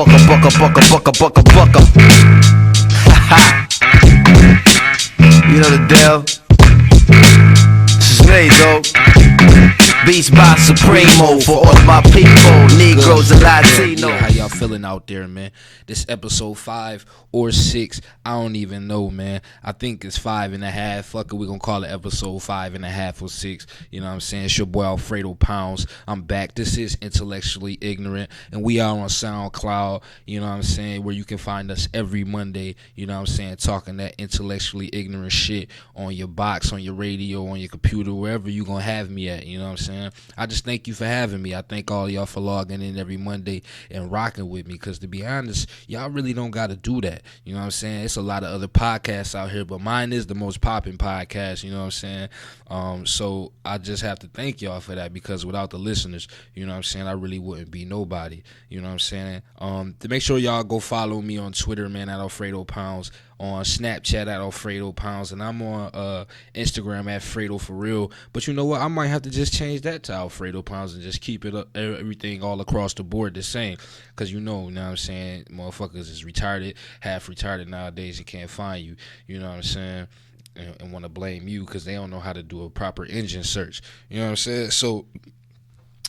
bucka. You know the deal. This is me, though. Beats by Supremo for all of my people, Negroes and Latinos. Yeah, how y'all feeling out there, man? This episode 5 or 6, I don't even know, man. I think it's 5.5. Fuck it, we gonna call it episode 5.5 or 6. You know what I'm saying? It's your boy Alfredo Pounds. I'm back. This is Intellectually Ignorant, and we are on SoundCloud. You know what I'm saying? Where you can find us every Monday. You know what I'm saying? Talking that intellectually ignorant shit on your box, on your radio, on your computer, wherever you gonna have me at. You know what I'm saying? I just thank you for having me. I thank all y'all for logging in every Monday and rocking with me, because to be honest, y'all really don't got to do that. You know what I'm saying? It's a lot of other podcasts out here, but mine is the most popping podcast. You know what I'm saying? So I just have to thank y'all for that, because without the listeners, you know what I'm saying, I really wouldn't be nobody. You know what I'm saying? To make sure y'all go follow me on Twitter, man, at Alfredo Pounds, on Snapchat at Alfredo Pounds, and I'm on Instagram at Fredo for real. But you know what? I might have to just change that to Alfredo Pounds and just keep it up, everything all across the board the same. Because you know what I'm saying, motherfuckers is retarded, half retarded nowadays, and can't find you. You know what I'm saying? And want to blame you because they don't know how to do a proper engine search. You know what I'm saying? So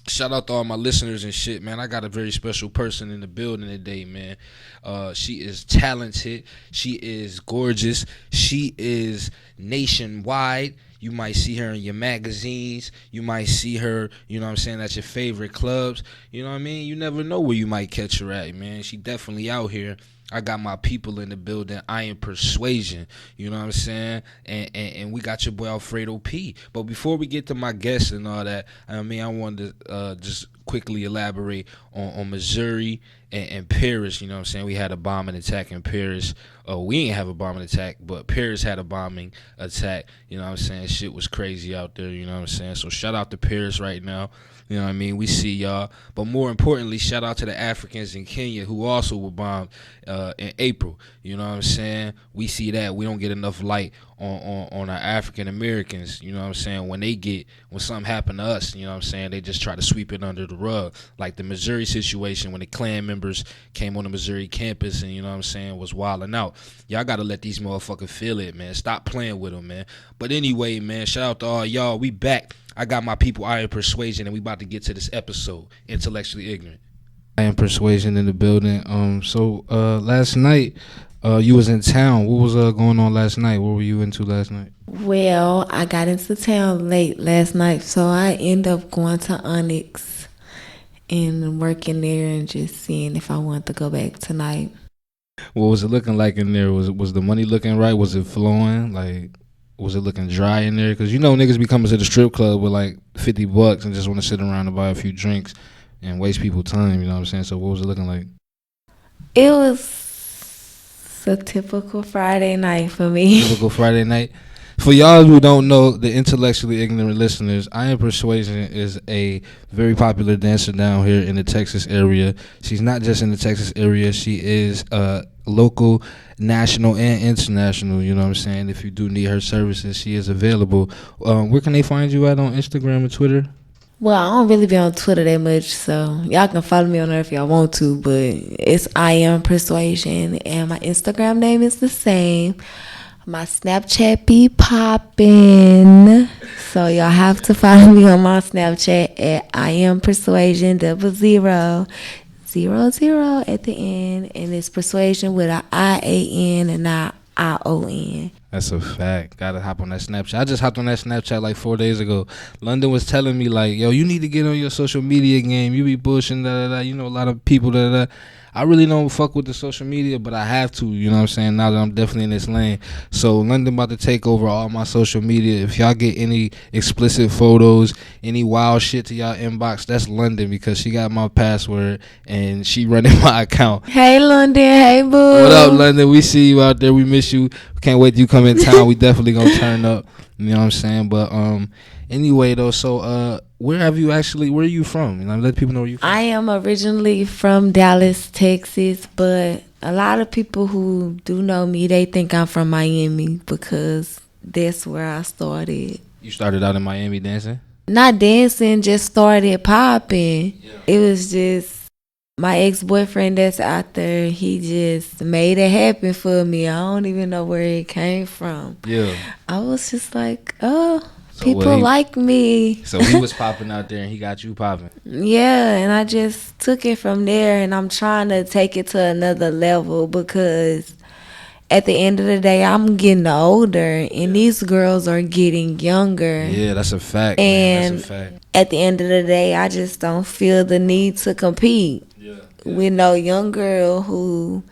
shout out to all my listeners and shit, man. I got a very special person in the building today, man. She is talented. She is gorgeous. She is nationwide. You might see her in your magazines. You might see her, you know what I'm saying, at your favorite clubs. You know what I mean? You never know where you might catch her at, man. She definitely out here. I got my people in the building. I am Persuasian. You know what I'm saying? And we got your boy Alfredo P. But before we get to my guests and all that, I mean, I wanted to just quickly elaborate on Missouri and Paris. You know what I'm saying? We had a bombing attack in Paris. We ain't have a bombing attack, but Paris had a bombing attack. You know what I'm saying? Shit was crazy out there. You know what I'm saying? So shout out to Paris right now. You know what I mean? We see y'all. But more importantly, shout out to the Africans in Kenya who also were bombed in April. You know what I'm saying? We see that. We don't get enough light on our African Americans. You know what I'm saying? When something happened to us, you know what I'm saying, they just try to sweep it under the rug. Like the Missouri situation when the Klan members came on the Missouri campus and, you know what I'm saying, was wilding out. Y'all got to let these motherfuckers feel it, man. Stop playing with them, man. But anyway, man, shout out to all y'all. We back. I got my people, I am Persuasion, and we about to get to this episode, Intellectually Ignorant. I am Persuasion in the building. So last night, you was in town. What was going on last night? What were you into last night? Well, I got into town late last night, so I ended up going to Onyx and working there and just seeing if I wanted to go back tonight. What was it looking like in there? Was the money looking right? Was it flowing? Like, was it looking dry in there? Because you know niggas be coming to the strip club with like $50 and just want to sit around and buy a few drinks and waste people's time, you know what I'm saying? So what was it looking like? It was a typical Friday night for me. Typical Friday night. For y'all who don't know, the Intellectually Ignorant listeners, I Am Persuasion is a very popular dancer down here in the Texas area. She's not just in the Texas area. She is local, national, and international. You know what I'm saying? If you do need her services, she is available. Where can they find you at on Instagram and Twitter? Well, I don't really be on Twitter that much, so y'all can follow me on there if y'all want to, but it's I Am Persuasion, and my Instagram name is the same. My Snapchat be poppin', so y'all have to follow me on my Snapchat at I Am Persuasion 0000 at the end, and it's Persuasion with a IAN and not ION. That's a fact. Gotta hop on that Snapchat. I just hopped on that Snapchat like 4 days ago. London was telling me like, yo, you need to get on your social media game. You be bullshitting, da da da. You know, a lot of people, da da da. I really don't fuck with the social media, but I have to, you know what I'm saying, now that I'm definitely in this lane. So London about to take over all my social media. If y'all get any explicit photos, any wild shit to y'all inbox, that's London, because she got my password and she running my account. Hey London, hey boo. What up, London? We see you out there. We miss you. Can't wait till you come in town. We definitely gonna turn up. You know what I'm saying? But anyway though, so where are you from? You know, let people know where you from. I am originally from Dallas, Texas, but a lot of people who do know me, they think I'm from Miami because that's where I started. You started out in Miami dancing? Not dancing, just started popping. Yeah. It was just my ex-boyfriend that's out there, he just made it happen for me. I don't even know where it came from. Yeah. I was just like, oh, So people like me. So he was popping out there and he got you popping. Yeah, and I just took it from there, and I'm trying to take it to another level because at the end of the day, I'm getting older, and these girls are getting younger. Yeah, that's a fact. And man. That's a fact. at the end of the day, I just don't feel the need to compete with no young girl who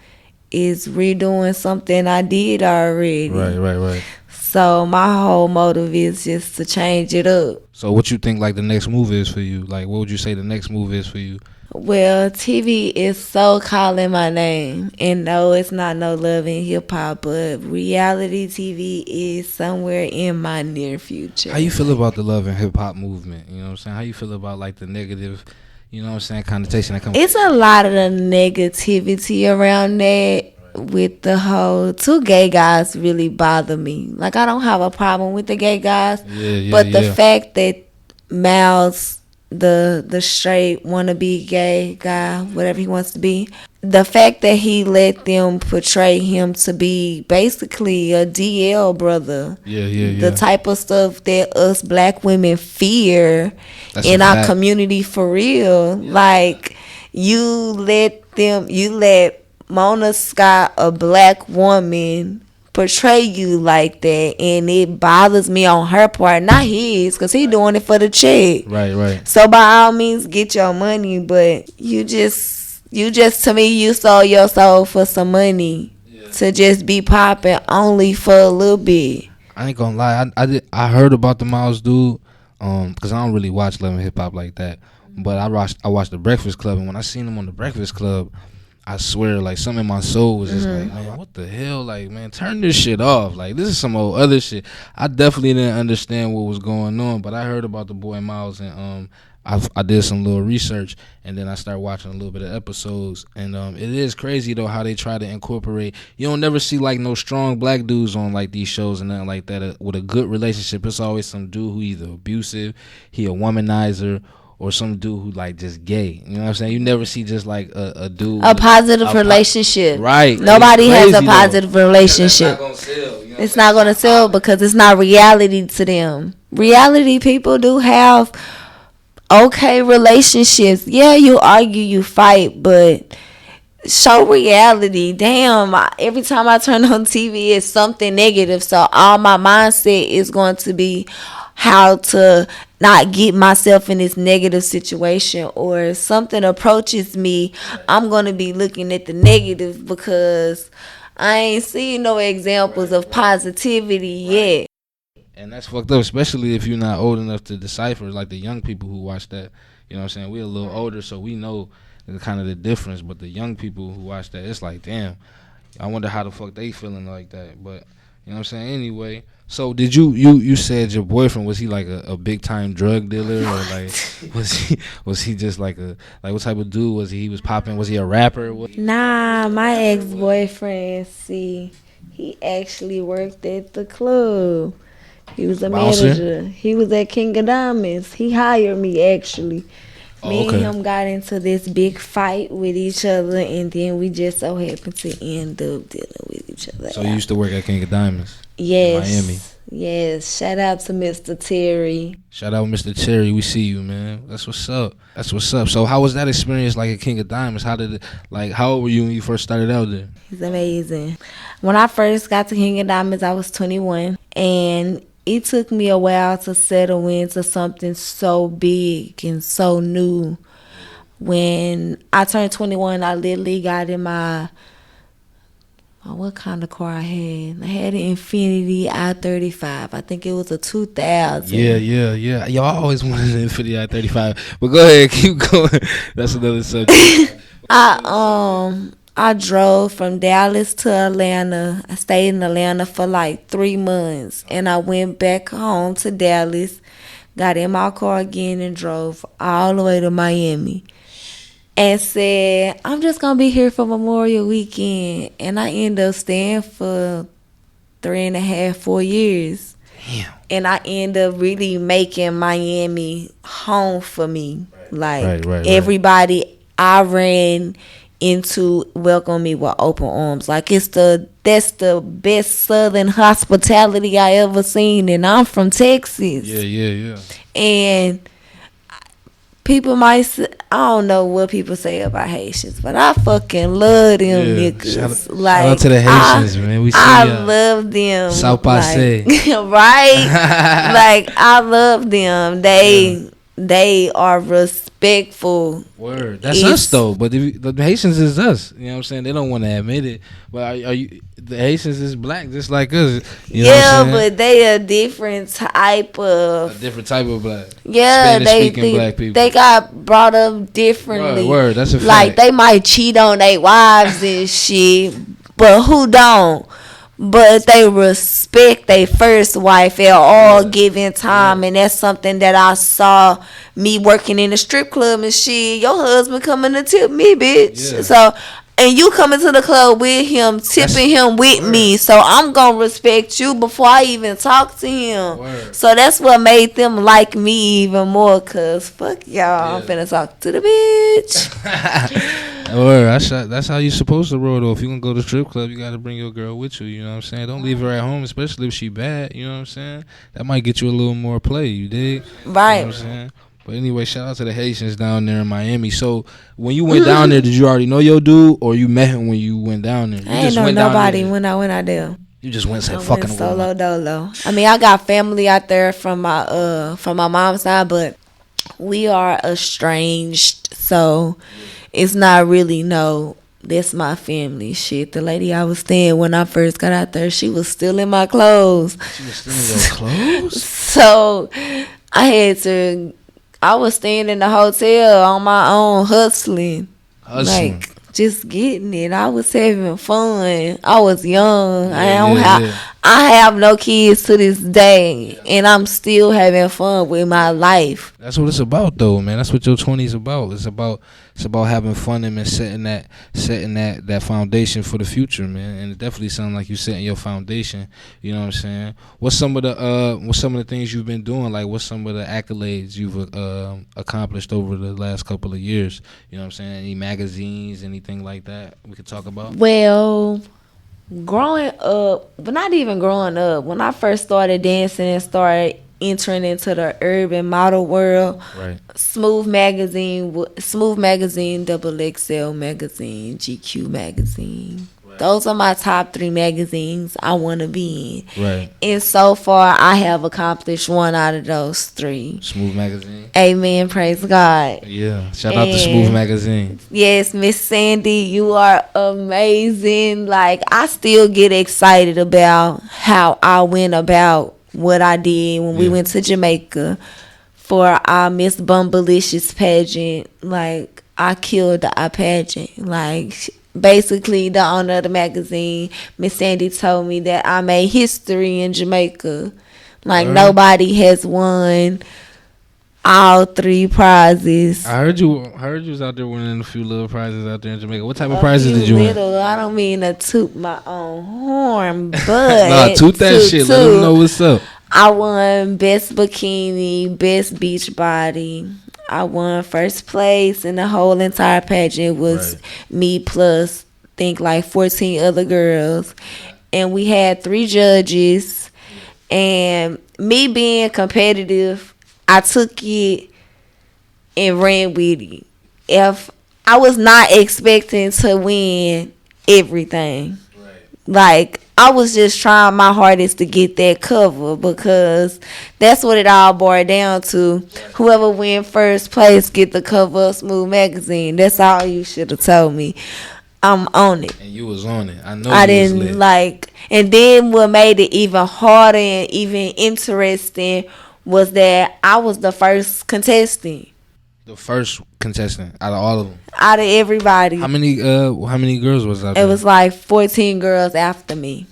is redoing something I did already. Right. So my whole motive is just to change it up. So what you think like the next move is for you? Like what would you say the next move is for you? Well, TV is so calling my name. And no, it's not no love and hip hop, but reality TV is somewhere in my near future. How you feel about the love and hip hop movement? You know what I'm saying? How you feel about like the negative, you know what I'm saying, connotation that comes? It's a lot of the negativity around that. With the whole, two gay guys really bother me. Like, I don't have a problem with the gay guys, but the fact that Miles, the straight wannabe gay guy, whatever he wants to be, the fact that he let them portray him to be basically a DL brother, the type of stuff that us black women fear in our community for real. Like, you let Mona Scott, a black woman, portray you like that, and it bothers me on her part, not his, because he doing it for the check. Right. So by all means, get your money, but you just to me, you sold your soul for some money to just be popping only for a little bit. I ain't gonna lie, I heard about the Miles dude, because I don't really watch love and hip hop like that, but I watched the Breakfast Club, and when I seen him on the Breakfast Club, I swear, like, something in my soul was just like, man, what the hell? Like, man, turn this shit off. Like, this is some old other shit. I definitely didn't understand what was going on, but I heard about the boy Miles, and I did some little research, and then I started watching a little bit of episodes, and it is crazy, though, how they try to incorporate. You don't never see, like, no strong black dudes on, like, these shows and nothing like that with a good relationship. It's always some dude who either abusive, he a womanizer, or some dude who like just gay. You know what I'm saying? You never see just like a dude. A positive relationship. Right. Nobody has a positive relationship. It's not going to sell because it's not reality to them. Reality people do have okay relationships. Yeah, you argue, you fight, but show reality. Damn, every time I turn on TV, it's something negative. So all my mindset is going to be how to not get myself in this negative situation, or if something approaches me, I'm going to be looking at the negative because I ain't seen no examples of positivity yet. And that's fucked up, especially if you're not old enough to decipher, like the young people who watch that. You know what I'm saying? We're a little older, so we know kind of the difference, but the young people who watch that, it's like, damn, I wonder how the fuck they feeling like that. But you know what I'm saying? Anyway, so did you said your boyfriend, was he like a big time drug dealer, or like was he just like what type of dude was he? He was popping, was he a rapper? Nah, my ex-boyfriend, see, he actually worked at the club. He was a manager. He was at King of Diamonds. He hired me actually. Me and him got into this big fight with each other, and then we just so happened to end up dealing with each other. So you used to work at King of Diamonds? Yes. In Miami? Yes. Shout out to Mr. Terry. Shout out Mr. Terry. We see you, man. That's what's up. So how was that experience like at King of Diamonds? How old were you when you first started out there? It's amazing. When I first got to King of Diamonds, I was 21, and it took me a while to settle into something so big and so new. When I turned 21, I literally got in what kind of car I had? I had an Infiniti I-35. I think it was a 2000. Yeah. Yo, I always wanted an Infiniti I-35. But go ahead, keep going. That's another subject. I drove from Dallas to Atlanta. I stayed in Atlanta for like 3 months. And I went back home to Dallas, got in my car again, and drove all the way to Miami. And said, I'm just going to be here for Memorial Weekend. And I ended up staying for 3.5, 4 years. Damn. And I ended up really making Miami home for me. Like, everybody I ran into welcome me with open arms. Like that's the best Southern hospitality I ever seen, and I'm from Texas. Yeah. And people might say, I don't know what people say about Haitians, but I fucking love them niggas. Shout out to the Haitians, man. We see I love them. South Passe. Right? Like I love them. They are respectful. Word. That's us though. But the Haitians is us. You know what I'm saying? They don't want to admit it. But are you? The Haitians is black just like us. You know what I'm saying? But they a different type of. A different type of black. Yeah, Spanish-speaking black people. They got brought up differently. Word. That's a fact. Like they might cheat on their wives and shit, but who don't? But they respect their first wife at all given time, and that's something that I saw me working in a strip club and shit. Your husband coming to tip me, bitch. Yeah. So, and you coming to the club with him, tipping him with me. So I'm gonna respect you before I even talk to him. Word. So that's what made them like me even more. Cause fuck y'all, I'm finna talk to the bitch. Word. That's how you supposed to roll though. If you gonna go to the strip club, you gotta bring your girl with you. You know what I'm saying? Don't leave her at home, especially if she bad. You know what I'm saying? That might get you a little more play. You dig? Right. You know what I'm saying? But anyway, shout out to the Haitians down there in Miami. So when you went down there, did you already know your dude, or you met him when you went down there? I ain't know nobody when I went out there. You just went and said fucking solo dolo. I mean, I got family out there from my mom's side, but we are estranged, so it's not really that's my family shit. The lady I was staying when I first got out there, she was still in my clothes. She was still in your clothes? So I was staying in the hotel on my own, hustling. Like, just getting it. I was having fun. I was young. I have no kids to this day, and I'm still having fun with my life. That's what it's about, though, man. That's what your 20s about. It's about having fun and setting that foundation for the future, man. And it definitely sounds like you're setting your foundation. You know what I'm saying? What's some of the things you've been doing? Like, what's some of the accolades you've accomplished over the last couple of years? You know what I'm saying? Any magazines, anything like that we could talk about? Well, growing up, but not even growing up, when I first started dancing and started entering into the urban model world, right? Smooth Magazine, Double XL Magazine, GQ Magazine. Right. Those are my top 3 magazines I want to be in. Right. And so far, I have accomplished 1 out of those 3. Smooth Magazine. Amen. Praise God. Yeah. Shout out to Smooth Magazine. Yes, Miss Sandy, you are amazing. Like, I still get excited about how I went about what I did when we went to Jamaica for our Miss Bumblicious pageant. Like, I killed our pageant. Like, basically, the owner of the magazine, Miss Sandy, told me that I made history in Jamaica. Like, nobody has won all 3 prizes. I heard you was out there winning a few little prizes out there in Jamaica. What type of prizes did you win? I don't mean to toot my own horn, but nah, toot that shit. Let them know what's up. I won best bikini, best beach body. I won first place in the whole entire pageant. It was me plus think like 14 other girls, and we had 3 judges. And me being competitive, I took it and ran with it. If I was not expecting to win everything, like, I was just trying my hardest to get that cover, because that's what it all boiled down to. Whoever win first place get the cover of Smooth Magazine. That's all you should have told me. I'm on it. And you was on it. I know. I didn't like. And then what made it even harder and even interesting was that I was the first contestant. The first contestant out of all of them. Out of everybody. How many girls was out there? It was like 14 girls after me.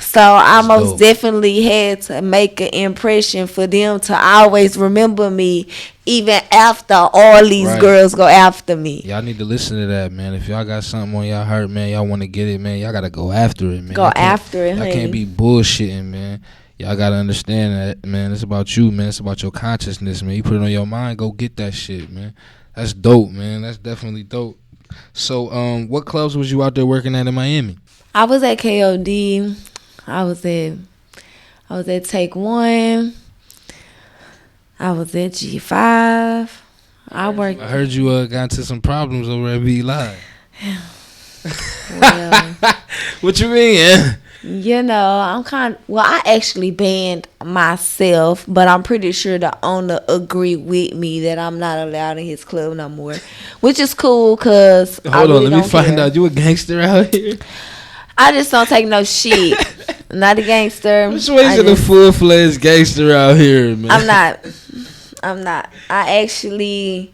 So I most definitely had to make an impression for them to always remember me, even after all these girls go after me. Y'all need to listen to that, man. If y'all got something on y'all heart, man, y'all want to get it, man, y'all got to go after it, man. Go after it, honey. Y'all can't be bullshitting, man. Y'all got to understand that, man. It's about you, man. It's about your consciousness, man. You put it on your mind, go get that shit, man. That's dope, man. That's definitely dope. So, what clubs was you out there working at in Miami? I was at KOD. I was at Take One. I was at G5. I heard you got into some problems over at V Live. Well, What you mean? I actually banned myself, but I'm pretty sure the owner agreed with me that I'm not allowed in his club no more, which is cool because Hold on, let me find out. You a gangster out here? I just don't take no shit. I'm not a gangster. Which way is a full-fledged gangster out here, man? I'm not. I actually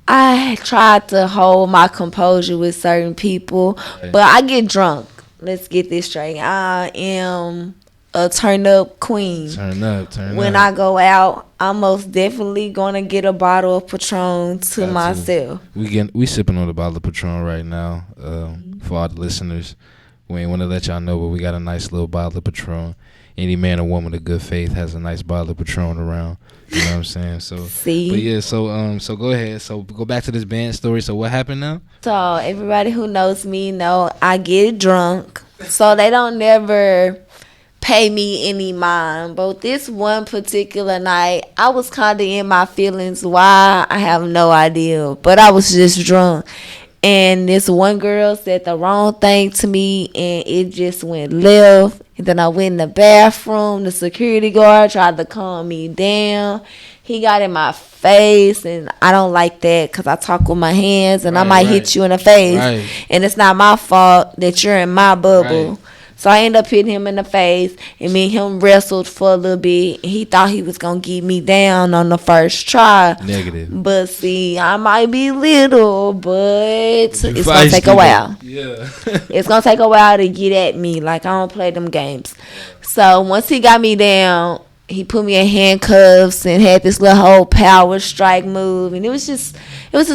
I tried to hold my composure with certain people, but I get drunk. Let's get this straight. I am a turn-up queen. Turn up. When I go out, I'm most definitely gonna get a bottle of Patron to myself. We sipping on a bottle of Patron right now. For all the listeners, we ain't want to let y'all know, but we got a nice little bottle of Patron. Any man or woman of good faith has a nice bottle of Patron around. You know what I'm saying? So, see. But yeah, so go ahead. So go back to this band story. So what happened now? So everybody who knows me know I get drunk, so they don't never pay me any mind. But this one particular night, I was kind of in my feelings. Why? I have no idea. But I was just drunk. And this one girl said the wrong thing to me, and it just went left. And then I went in the bathroom. The security guard tried to calm me down. He got in my face, and I don't like that because I talk with my hands, and I might hit you in the face. Right. And it's not my fault that you're in my bubble. Right. So I ended up hitting him in the face, and me and him wrestled for a little bit. And he thought he was going to get me down on the first try. Negative. But see, I might be little, but it's going to take a while. Yeah. It's going to take a while to get at me. Like, I don't play them games. So once he got me down, he put me in handcuffs and had this little whole power strike move. And it was just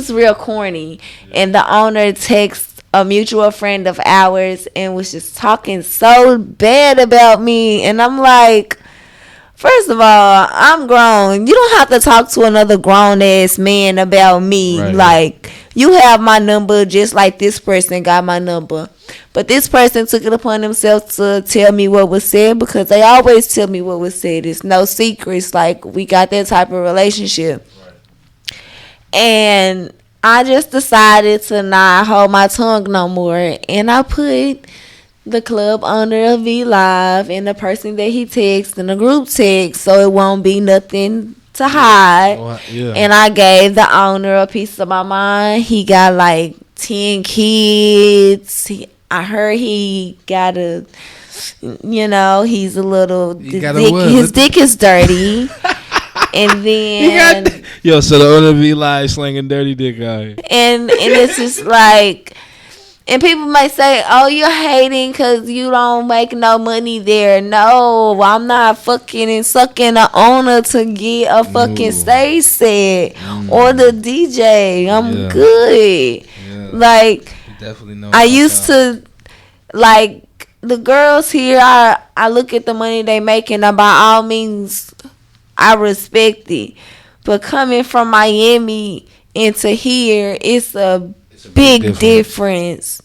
real corny. And the owner texted a mutual friend of ours and was just talking so bad about me. And I'm like, first of all, I'm grown. You don't have to talk to another grown-ass man about me. Right. Like, you have my number just like this person got my number. But this person took it upon themselves to tell me what was said, because they always tell me what was said. It's no secrets. Like, we got that type of relationship. Right. And I just decided to not hold my tongue no more. And I put the club owner of V Live and the person that he texts in the group text, so it won't be nothing to hide. Yeah. And I gave the owner a piece of my mind. He got like 10 kids. I heard he got he's a little, his dick is dirty. And then so the owner be like slinging dirty dick out. And it's just like, and people might say, "Oh, you're hating because you don't make no money there." No, I'm not fucking and sucking the owner to get a fucking stage set or the DJ. I'm good. Yeah. Like, definitely know. I used to like the girls here. I look at the money they making, and by all means, I respect it. But coming from Miami into here, it's a big difference.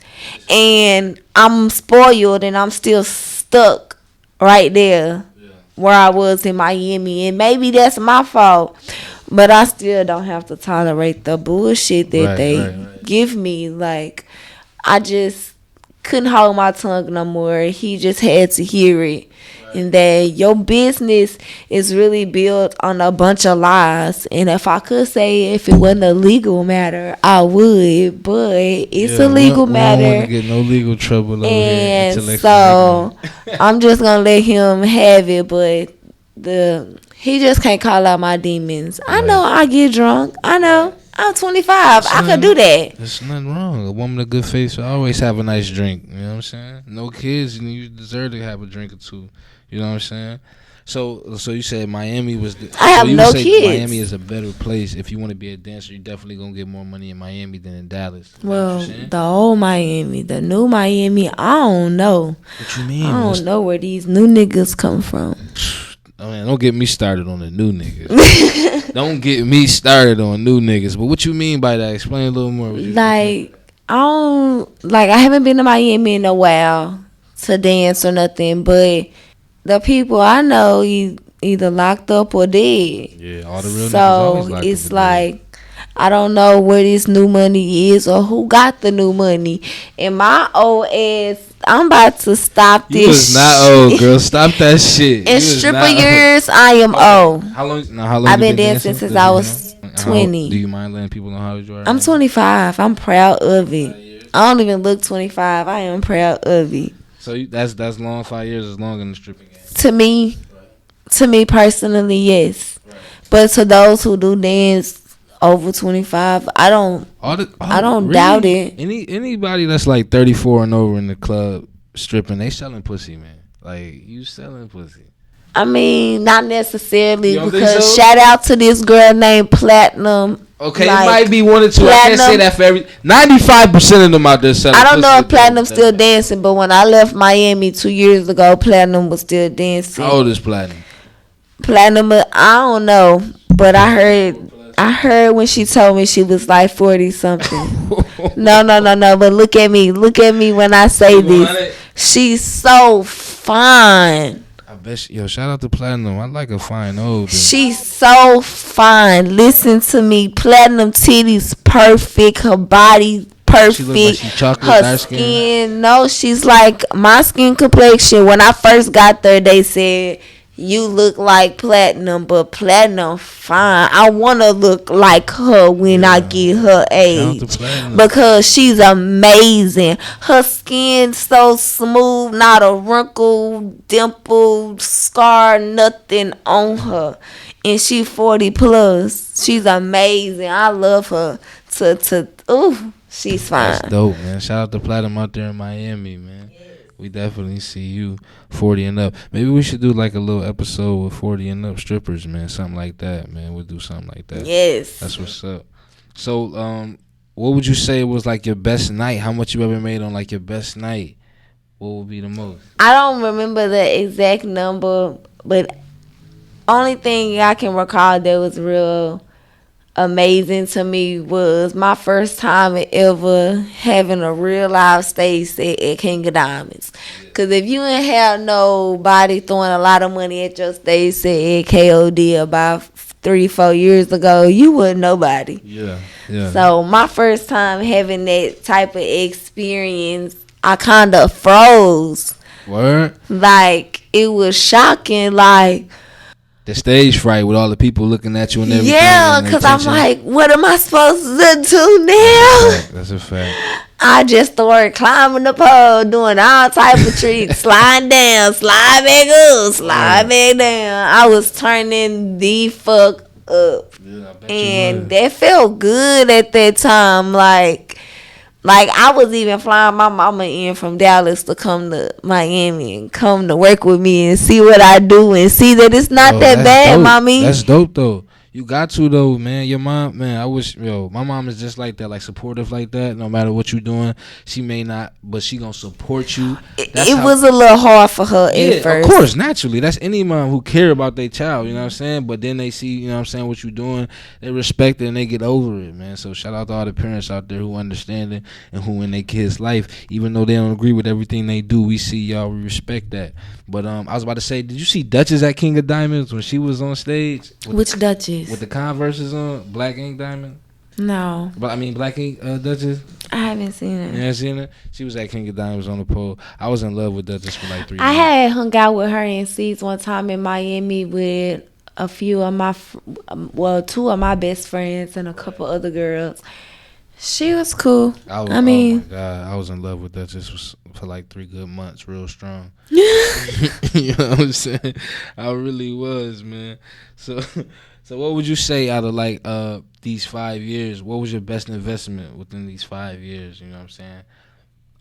And I'm spoiled, and I'm still stuck right there where I was in Miami. And maybe that's my fault, but I still don't have to tolerate the bullshit that they give me. Like, I just couldn't hold my tongue no more. He just had to hear it. And that your business is really built on a bunch of lies. And if I could say if it wasn't a legal matter, I would. But it's a legal matter. I don't want to get no legal trouble over here. And so I'm just going to let him have it. But he just can't call out my demons. I know I get drunk. I know. I'm 25. I could do that. There's nothing wrong. A woman of good faith should always have a nice drink. You know what I'm saying? No kids, and you deserve to have a drink or two. You know what I'm saying? So you said Miami was I have no kids. Miami is a better place. If you want to be a dancer, you're definitely going to get more money in Miami than in Dallas. Well, the old Miami, the new Miami, I don't know. What you mean? I don't know where these new niggas come from. I mean, Don't get me started on the new niggas. Don't get me started on new niggas. But what you mean by that? Explain a little more. Like, I haven't been to Miami in a while to dance or nothing, but the people I know either locked up or dead. Yeah, all the real niggas So always locked it's up like, I don't know where this new money is or who got the new money. And my old ass, I'm about to stop this. You was not old, girl. Stop that shit. In stripper years, I am old. How long? I've been dancing since I was 20. Do you mind letting people know how old you are? I'm 25. I'm proud of it. I don't even look 25. I am proud of it. So that's long. 5 years is long in the stripping game. To me personally, yes. Right. But to those who do dance over 25, I don't really doubt it. Anybody that's like 34 and over in the club stripping, they selling pussy, man. Like, you selling pussy. I mean, not necessarily, because so? Shout out to this girl named Platinum. Okay, like, it might be one or two. Platinum, I can't say that for every 95% of them out there selling. I don't know if Platinum's still dancing, but when I left Miami 2 years ago, Platinum was still dancing. How old is Platinum? Platinum, I don't know, but I heard when she told me she was like 40 something. No. But look at me when I say this. She's so fine. I bet. Yo, shout out to Platinum. I like a fine old. She's so fine. Listen to me. Platinum titties perfect. Her body perfect. She look like she chocolate, her dark skin. No, she's like my skin complexion. When I first got there, they said, you look like Platinum, but Platinum fine. I want to look like her when I get her age, because she's amazing. Her skin so smooth, not a wrinkle, dimple, scar, nothing on her. And she 40 plus. She's amazing. I love her. She's fine. That's dope, man. Shout out to Platinum out there in Miami, man. We definitely see you 40 and up. Maybe we should do like a little episode with 40 and up strippers, man. Something like that, man. We'll do something like that. Yes. That's what's up. So, what would you say was like your best night? How much you ever made on like your best night? What would be the most? I don't remember the exact number, but only thing I can recall that was real amazing to me was my first time ever having a real live stage set at King of Diamonds. Because if you ain't have nobody throwing a lot of money at your stage set at KOD about 3-4 years ago, you wasn't nobody. Yeah. So my first time having that type of experience, I kind of froze. Word? Like, it was shocking, like, the stage fright with all the people looking at you and everything. Yeah, because I'm like, what am I supposed to do now? That's a fact. I just started climbing the pole, doing all type of tricks, sliding down, slide back up, slide back down. I was turning the fuck up. Yeah, I bet and that felt good at that time. Like, I was even flying my mama in from Dallas to come to Miami and come to work with me and see what I do and see that it's not that bad, dope. mommy. That's dope, though. You got to, though, man. Your mom, man, I wish, my mom is just like that, like supportive like that. No matter what you're doing, she may not, but she gonna support you. It was a little hard for her at first. Of course, naturally. That's any mom who care about their child, you know what I'm saying? But then they see, you know what I'm saying, what you're doing, they respect it and they get over it, man. So shout out to all the parents out there who understand it and who in their kids' life, even though they don't agree with everything they do, we see y'all, we respect that. But I was about to say, did you see Duchess at King of Diamonds when she was on stage? Which Duchess? With the Converses on, Black Ink Diamond? No. But I mean, Black Ink Duchess? I haven't seen it. You haven't seen it? She was at King of Diamonds on the pole. I was in love with Duchess for like 3 I months. had hung out with her in Seeds one time in Miami with a few of my, two of my best friends and a couple other girls. She was cool. I mean, oh my God, I was in love with Duchess for like 3 good months, real strong. You know what I'm saying? I really was, man. So what would you say out of like these 5 years? What was your best investment within these 5 years? You know what I'm saying?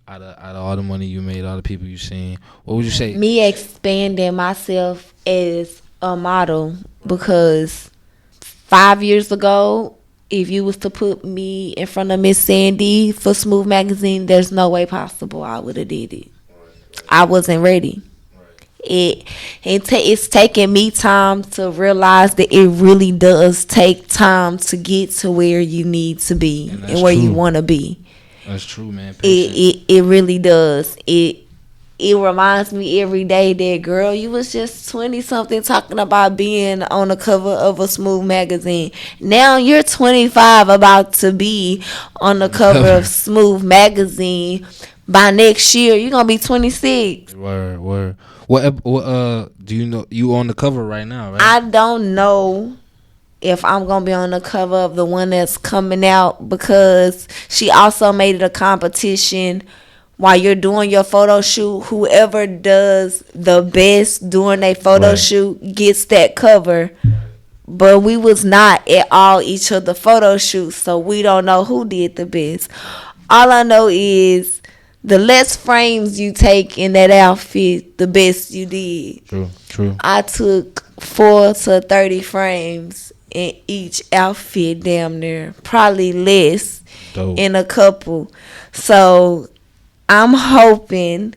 Out of all the money you made, all the people you seen, what would you say? Me expanding myself as a model, because 5 years ago, if you was to put me in front of Miss Sandy for Smooth Magazine, there's no way possible I would have did it. I wasn't ready. It's taking me time to realize that it really does take time to get to where you need to be and where you want to be. That's true, man. Patience. It really does. It reminds me every day that, girl, you was just 20 something talking about being on the cover of a Smooth magazine. Now you're 25 about to be on the cover of Smooth magazine. By next year you're gonna be 26. Word. What do you know? You on the cover right now, right? I don't know if I'm gonna be on the cover of the one that's coming out, because she also made it a competition. While you're doing your photo shoot, whoever does the best during a photo shoot gets that cover. But we was not at all each of the photo shoots, so we don't know who did the best. All I know is the less frames you take in that outfit, the best you did. True. I took 4 to 30 frames in each outfit, damn near. Probably less. Dope. In a couple. So I'm hoping.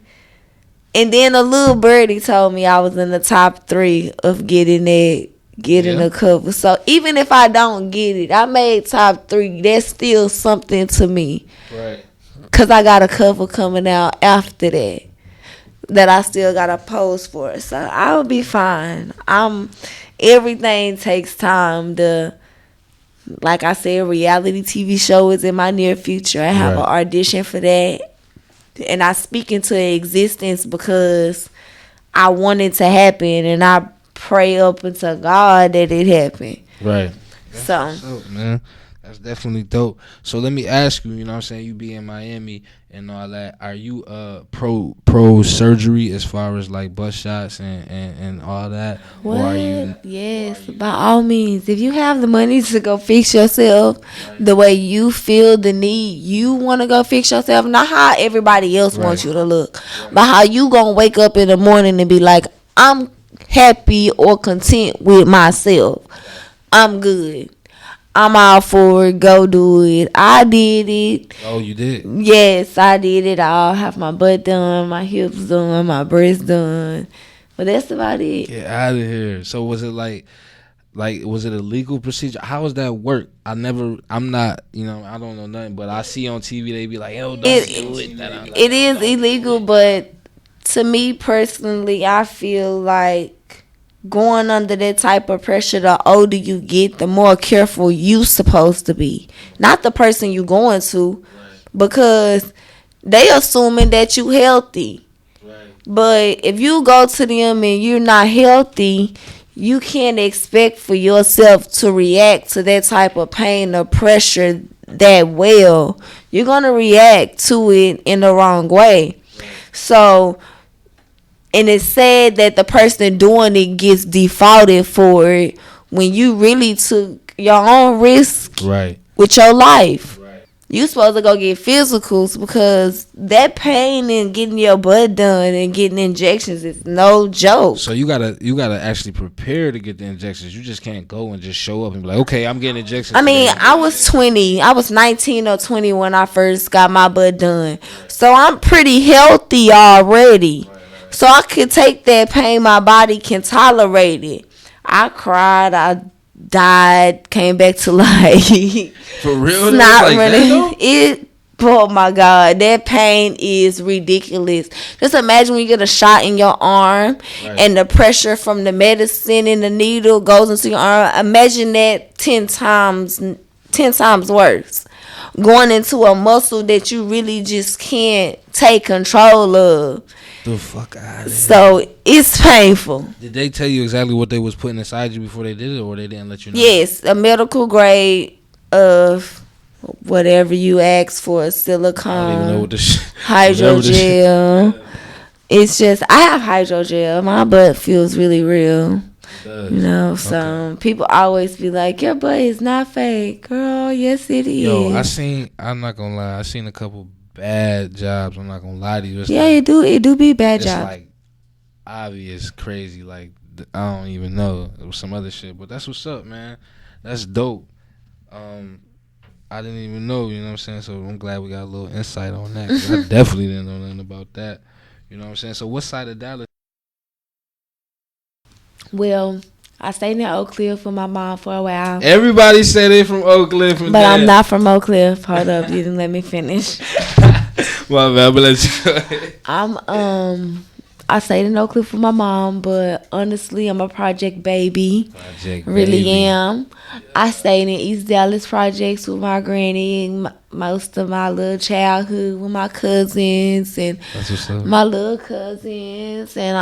And then a little birdie told me I was in the top 3 of getting a cover. So even if I don't get it, I made top 3. That's still something to me. Right. Because I got a cover coming out after that I still got to pose for. So I'll be fine. Everything takes time. Like I said, reality TV show is in my near future. I have an audition for that. And I speak into existence because I want it to happen, and I pray up into God that it happen. Right. So, dope, man. That's definitely dope. So let me ask you, you know what I'm saying, you be in Miami and all that. Are you pro surgery as far as like butt shots and all that? What? Or are you, yes, by all means. If you have the money to go fix yourself the way you feel the need, you want to go fix yourself. Not how everybody else wants you to look, but how you going to wake up in the morning and be like, I'm happy or content with myself. I'm good. I'm all for it. Go do it. I did it. Oh, you did? Yes, I did it. I'll have my butt done, my hips done, my breasts done. But that's about it. Get out of here. So was it like was it a legal procedure? How does that work? I'm not, I don't know nothing, but I see on TV they be like, yo, don't do it. It is illegal, but to me personally, I feel like going under that type of pressure, the older you get, the more careful you supposed to be. Not the person you going to, because they assuming that you healthy. But if you go to them and you're not healthy, you can't expect for yourself to react to that type of pain or pressure that well. You're going to react to it in the wrong way. So, and it's sad that the person doing it gets defaulted for it when you really took your own risk with your life. You supposed to go get physicals, because that pain and getting your butt done and getting injections is no joke. So you gotta actually prepare to get the injections. You just can't go and just show up and be like, okay, I'm getting injections. I mean, I was 20. I was 19 or 20 when I first got my butt done. So I'm pretty healthy already. So I could take that pain. My body can tolerate it. I cried. I died. Came back to life. For real? Not like really. It. Oh my God, that pain is ridiculous. Just imagine when you get a shot in your arm and the pressure from the medicine and the needle goes into your arm. Imagine that 10 times worse. Going into a muscle that you really just can't take control of. The fuck out of here. So it's painful. Did they tell you exactly what they was putting inside you before they did it, or they didn't let you know? Yes, a medical grade of whatever you ask for, silicone, I don't even know what this hydrogel. It's just, I have hydrogel. My butt feels really real. So people always be like, your butt is not fake. Girl, yes it is. Yo, I'm not gonna lie, I seen a couple bad jobs. I'm not gonna lie to you. It's it do be bad jobs. It's like obvious crazy, like I don't even know. It was some other shit, but that's what's up, man. That's dope. I didn't even know, you know what I'm saying? So I'm glad we got a little insight on that, 'cause I definitely didn't know nothing about that. You know what I'm saying? So what side of Dallas Well, I stayed in Oak Cliff with my mom for a while. Everybody say they from Oak Cliff. But I'm not from Oak Cliff. Hold up, you didn't let me finish. My bad, but let you go ahead. I stayed in Oak Cliff with my mom, but honestly, I'm a project baby. Project Really baby. am. I stayed in East Dallas projects with my granny most of my little childhood with my cousins and That's what's up. my little cousins, and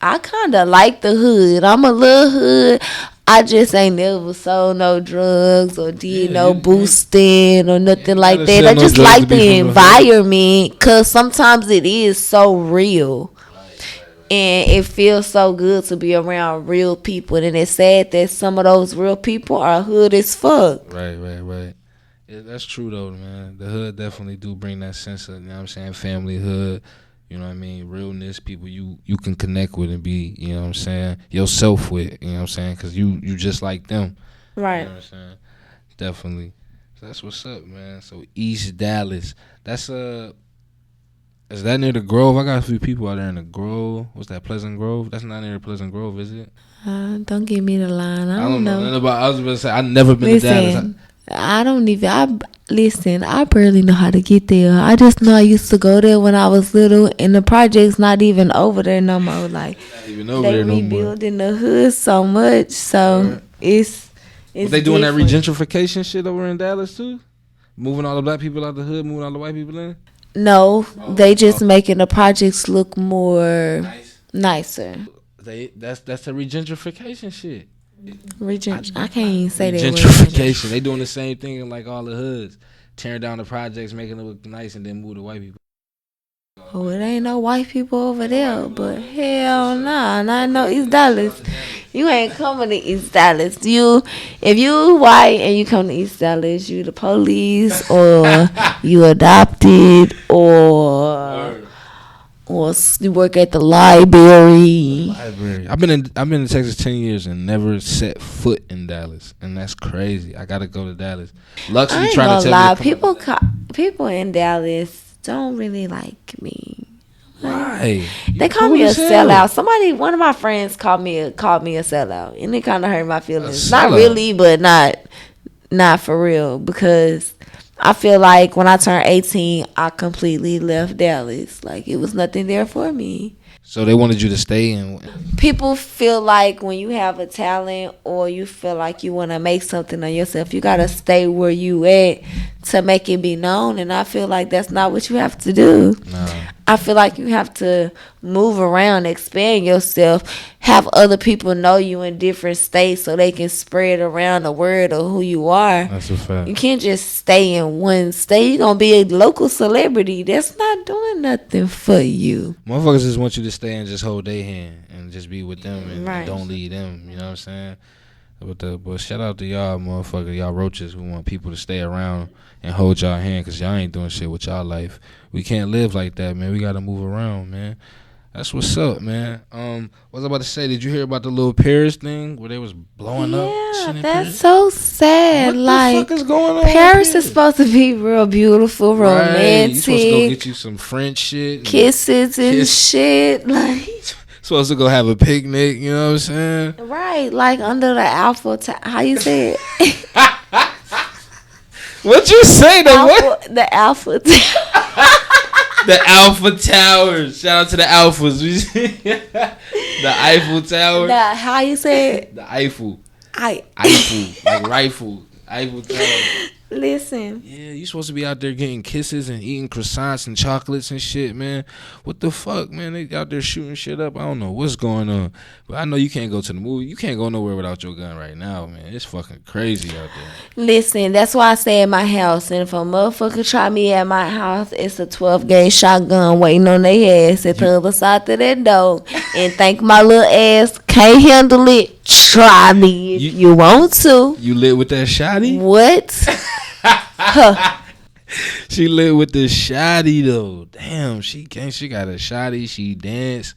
I kind of like the hood. I'm a little hood. I just ain't never sold no drugs or did no boosting or nothing like that. I just like the environment because sometimes it is so real. And it feels so good to be around real people. And it's sad that some of those real people are hood as fuck. Right. Yeah, that's true though, man. The hood definitely do bring that sense of, you know what I'm saying, family hood. You know what I mean? Realness, people you can connect with and be, you know what I'm saying, yourself with, you know what I'm saying? Because you just like them. Right. You know what I'm saying? Definitely. So that's what's up, man. So East Dallas. That's is that near the Grove? I got a few people out there in the Grove. What's that, Pleasant Grove? That's not near Pleasant Grove, is it? Don't give me the line. I don't know. Nothing about, I was about to say, I've never been to Dallas. I don't even. Listen, I barely know how to get there. I just know I used to go there when I was little, and the project's not even over there no more. Like Not even over they there no more. rebuilding the hood so much, so it's But they doing different. that regentrification shit over in Dallas too? Moving all the black people out the hood, moving all the white people in? No, they just making the projects look more nicer. That's the regentrification shit. I can't even say that word. Gentrification. They doing the same thing in like all the hoods, tearing down the projects, making it look nice, and then move the white people. Oh, it ain't no white people over there, but hell nah, not no East Dallas. You ain't coming to East Dallas. If you white and you come to East Dallas, you the police or you adopted or you work at the library. I've been in Texas 10 years and never set foot in Dallas, and that's crazy. I gotta go to Dallas. Lux I be ain't trying to gonna tell lie. me. People in Dallas don't really like me. Why? They call me a sellout. One of my friends called me a sellout, and it kind of hurt my feelings. Not really, but not for real, because I feel like when I turned 18, I completely left Dallas. Like it was nothing there for me. So they wanted you to stay in. People feel like when you have a talent or you feel like you want to make something of yourself, you got to stay where you at to make it be known. And I feel like that's not what you have to do. No. I feel like you have to move around, expand yourself, have other people know you in different states so they can spread around the word of who you are. That's a fact. You can't just stay in one state. You're going to be a local celebrity. That's not doing nothing for you. Motherfuckers just want you to stay and just hold their hand and just be with them and Right. don't leave them. You know what I'm saying? But shout out to y'all, motherfucker, y'all roaches who want people to stay around and hold y'all hand, because y'all ain't doing shit with y'all life. We can't live like that, man. We got to move around, man. That's what's up, man. What was I about to say? Did you hear about the little Paris thing where they was blowing up? Yeah, shit that's Paris? so sad. What Like, the fuck is going on? Paris is supposed to be real beautiful, Right. romantic, You supposed to go get you some French shit. kisses and shit. Like, Supposed to go have a picnic, you know what I'm saying? right, like under the how you say it? What'd you say? The Alpha. The Alpha Towers. Shout out to the Alphas. The Eiffel Tower. How you say it? The Eiffel. Eiffel, like rifle. Eiffel Tower. Listen. Yeah, you supposed to be out there getting kisses and eating croissants and chocolates and shit, man. What the fuck, man? They out there shooting shit up. I don't know what's going on. But I know you can't go to the movie. You can't go nowhere without your gun right now, man. It's fucking crazy out there. Listen, that's why I stay at my house. And if a motherfucker try me at my house, it's a 12-gauge shotgun waiting on their ass at the other side of that door. And think my little ass can't handle it. Try me if you want to. You lit with that shotty? What? She lit with the shotty though. Damn, she got a shotty. She danced.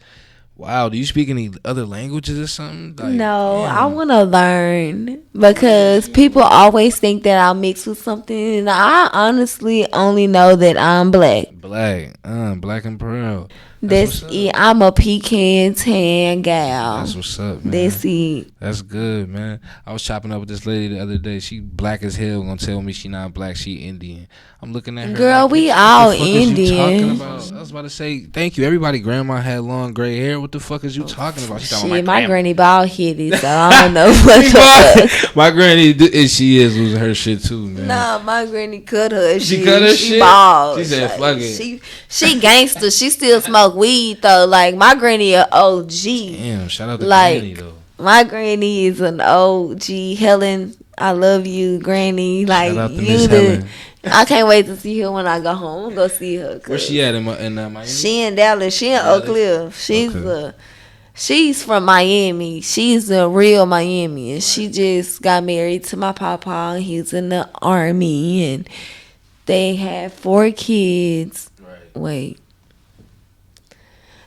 Wow, do you speak any other languages or something? Like, no, damn. I want to learn because people always think that I'll mix with something, and I honestly only know that I'm black. Black and proud. That's it. I'm a pecan tan gal. That's what's up, man. That's it. That's good, man. I was chopping up with this lady the other day. She black as hell. Gonna tell me she not black. She Indian. I'm looking at her. Girl, like, we what all the fuck Indian. Is you talking about? I was about to say thank you. Everybody, grandma had long gray hair. What the fuck is you talking about? She Shit, my granny bald headed, so I don't know what the fuck. My granny, and she is losing her shit too, man. Nah, my granny cut her. She cut her shit. Bald. She said, "Fuck it." She gangster. She still smoke weed though. Like my granny a OG. Damn, shout out to like, granny though. My granny is an OG. Helen, I love you, granny. Like, shout out to Miss Helen. I can't wait to see her when I go home. I'm gonna go see her. Where she at in Miami? She in Dallas. She in Oak Cliff. She's from Miami. She's a real Miami, and she just got married to my papa. He's in the army, and they have 4 kids. Right. Wait.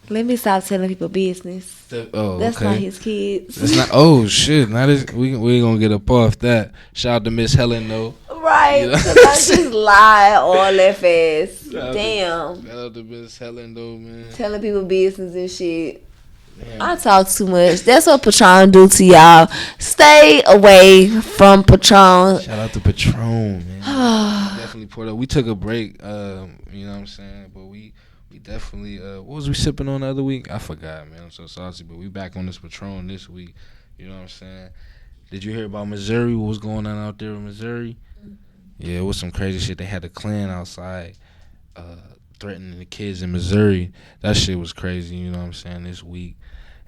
Let me stop telling people business. That's okay. not his kids. That's not. Oh shit! Now we gonna get up off that. Shout out to Miss Helen though. Right? You know I just lie all that fast. Damn. Shout out to Miss Helen though, man. Telling people business and shit. Damn. I talk too much. That's what Patron do to y'all. Stay away from Patron. Shout out to Patron, man. Definitely poured up. We took a break. You know what I'm saying, but we definitely what was we sipping on the other week? I forgot, man. I'm so saucy, but we back on this Patron this week. You know what I'm saying? Did you hear about Missouri? What was going on out there in Missouri? Yeah, it was some crazy shit. They had a Klan outside threatening the kids in Missouri. That shit was crazy, you know what I'm saying, this week.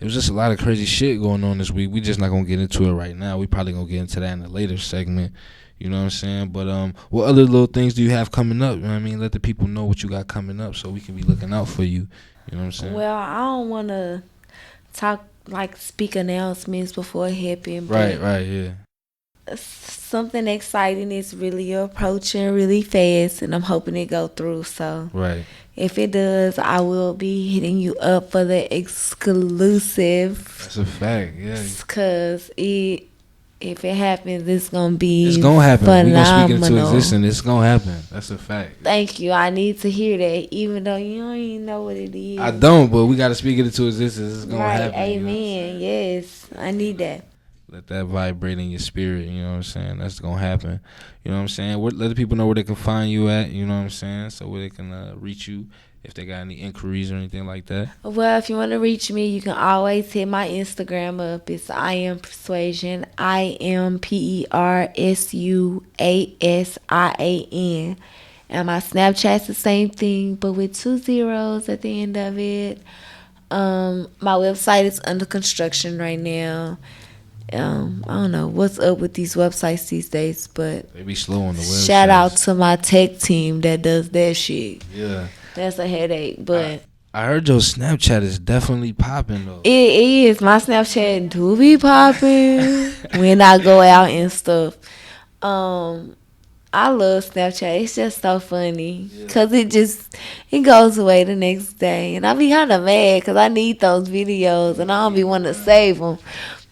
It was just a lot of crazy shit going on this week. We just not going to get into it right now. We probably going to get into that in a later segment. You know what I'm saying? But what other little things do you have coming up? You know what I mean? Let the people know what you got coming up so we can be looking out for you. You know what I'm saying? Well, I don't want to speak announcements before it happen. Right, yeah. Something exciting is really approaching really fast, and I'm hoping it go through. So right. If it does, I will be hitting you up for the exclusive. That's a fact, yeah. Because if it happens, it's gonna be it's gonna happen. Phenomenal. We're gonna speak into existence. It's gonna happen. That's a fact. Thank you. I need to hear that, even though you don't even know what it is. I don't, but we gotta speak it into existence. It's gonna happen. Amen. You know yes, I need that. Let that vibrate in your spirit. You know what I'm saying? That's gonna happen. You know what I'm saying? Let the people know where they can find you at. You know what I'm saying? So where they can reach you. If they got any inquiries or anything like that. Well, if you want to reach me, you can always hit my Instagram up. It's I am Persuasian. IMPERSUASIAN. And my Snapchat's the same thing, but with 2 zeros at the end of it. My website is under construction right now. I don't know what's up with these websites these days, but they be slow on the website. Shout out to my tech team that does that shit. Yeah. That's a headache, but I heard your Snapchat is definitely popping though. It is. My Snapchat do be popping when I go out and stuff. I love Snapchat. It's just so funny because it goes away the next day, and I be kind of mad because I need those videos and I don't be wanting to save them.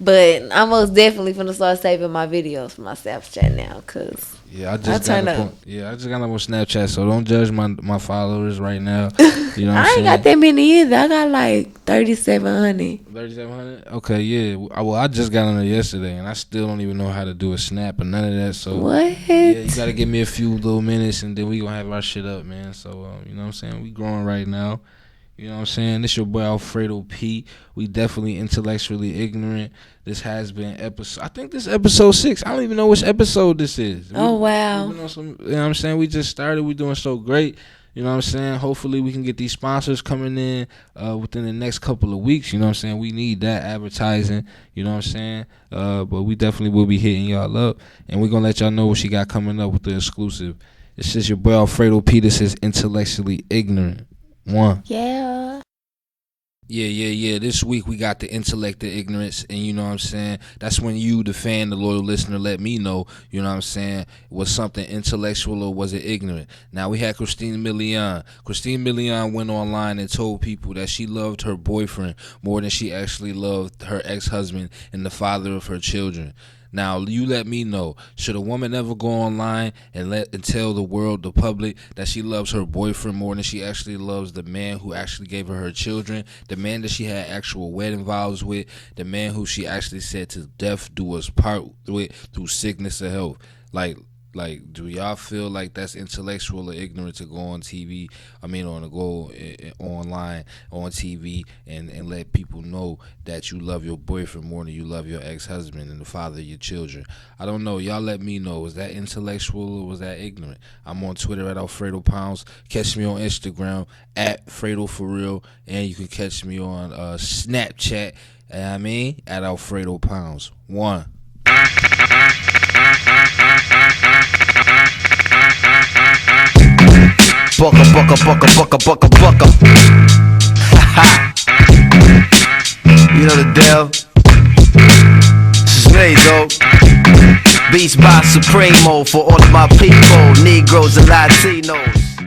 But I'm most definitely gonna start saving my videos for my Snapchat now, cause I just got up on Snapchat, so don't judge my followers right now. You know what I ain't got that many either. I got like 3,700. 3,700? Okay, yeah. Well, I just got on there yesterday, and I still don't even know how to do a snap or none of that. So what? Yeah, you gotta give me a few little minutes, and then we gonna have our shit up, man. So you know what I'm saying? We growing right now. You know what I'm saying? This your boy Alfredo P. We definitely intellectually ignorant. This has been I think this episode 6. I don't even know which episode this is. Wow. You know what I'm saying? We just started. We doing so great. You know what I'm saying? Hopefully we can get these sponsors coming in within the next couple of weeks. You know what I'm saying? We need that advertising. You know what I'm saying? But we definitely will be hitting y'all up. And we're going to let y'all know what she got coming up with the exclusive. It's just your boy Alfredo P. This is intellectually ignorant. Yeah. This week we got the intellect of ignorance, and you know what I'm saying? That's when you, the fan, the loyal listener, let me know, you know what I'm saying, was something intellectual or was it ignorant? Now we had Christine Milian. Christine Milian went online and told people that she loved her boyfriend more than she actually loved her ex-husband and the father of her children. Now, you let me know. Should a woman ever go online and tell the world, the public, that she loves her boyfriend more than she actually loves the man who actually gave her children, the man that she had actual wedding vows with, the man who she actually said to death do us part with through sickness or health? Like, do y'all feel like that's intellectual or ignorant to go on TV? I mean, to go online on TV and let people know that you love your boyfriend more than you love your ex-husband and the father of your children? I don't know. Y'all let me know. Was that intellectual or was that ignorant? I'm on Twitter at Alfredo Pounds. Catch me on Instagram at Fredo for real, and you can catch me on Snapchat. At Alfredo Pounds. One. Bucka. You know the deal. This is me, though. Beats by Supremo for all of my people, Negroes and Latinos.